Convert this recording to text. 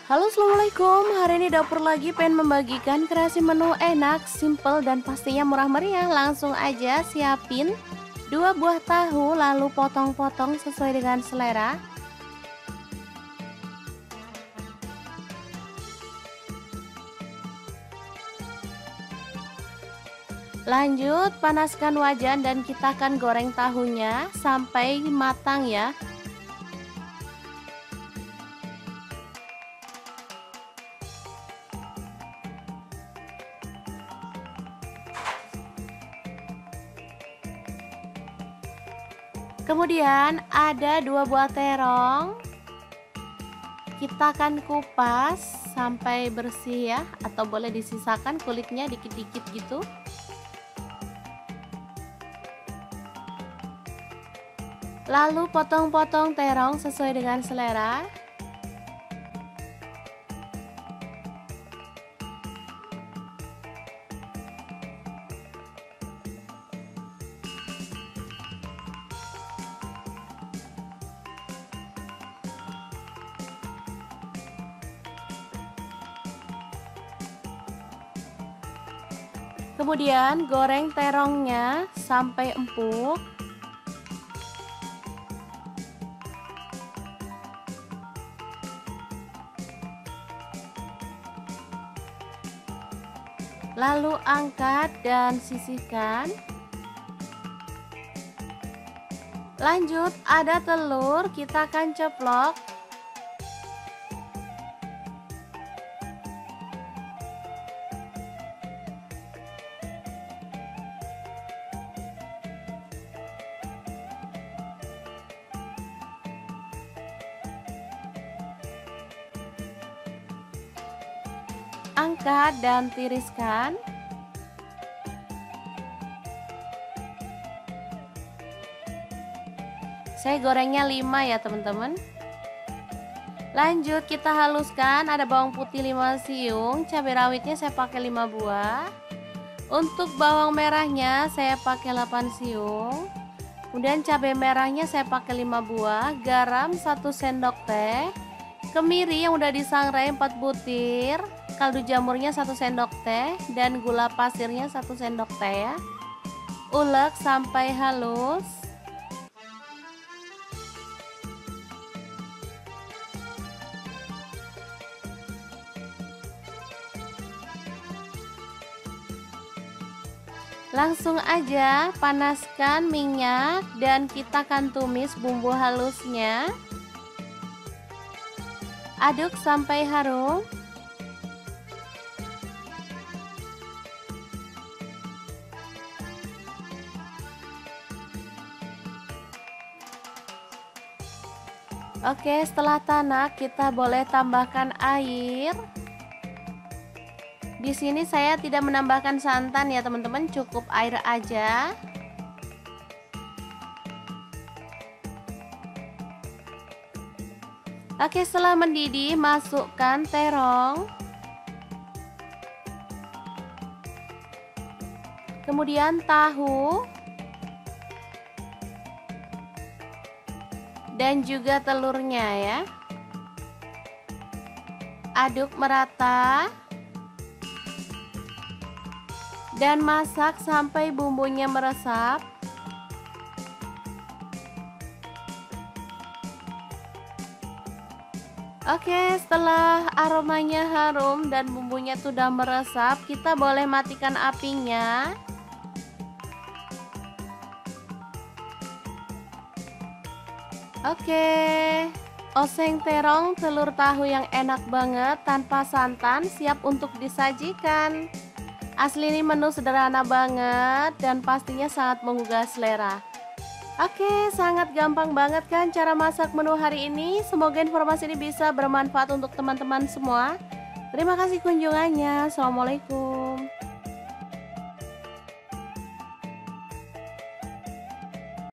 Halo, assalamualaikum. Hari ini dapur lagi pengen membagikan kreasi menu enak, simple dan pastinya murah meriah. Langsung aja siapin 2 buah tahu, lalu potong-potong sesuai dengan selera. Lanjut panaskan wajan dan kita akan goreng tahunya sampai matang ya. Kemudian ada 2 buah terong. Kita akan kupas sampai bersih ya, atau boleh disisakan kulitnya dikit-dikit gitu. Lalu potong-potong terong sesuai dengan selera. Kemudian goreng terongnya sampai empuk. Lalu angkat dan sisihkan. Lanjut ada telur, kita akan ceplok. Angkat dan tiriskan. Saya gorengnya 5 ya teman-teman. Lanjut kita haluskan, ada bawang putih 5 siung, cabai rawitnya saya pakai 5 buah. Untuk bawang merahnya saya pakai 8 siung. Kemudian cabai merahnya saya pakai 5 buah, garam 1 sendok teh, kemiri yang udah disangrai 4 butir, kaldu jamurnya 1 sendok teh, dan gula pasirnya 1 sendok teh ya. Ulek sampai halus. Langsung aja panaskan minyak dan kita akan tumis bumbu halusnya. Aduk sampai harum. Oke, setelah tanak kita boleh tambahkan air. Di sini saya tidak menambahkan santan ya teman-teman, cukup air aja. Oke, setelah mendidih masukkan terong. Kemudian tahu. Dan juga telurnya ya. Aduk merata. Dan masak sampai bumbunya meresap. Oke, setelah aromanya harum dan bumbunya sudah meresap, kita boleh matikan apinya. Oke, oseng terong telur tahu yang enak banget tanpa santan siap untuk disajikan. Asli ini menu sederhana banget dan pastinya sangat menggugah selera. Oke, sangat gampang banget kan cara masak menu hari ini. Semoga informasi ini bisa bermanfaat untuk teman-teman semua. Terima kasih kunjungannya. Assalamualaikum.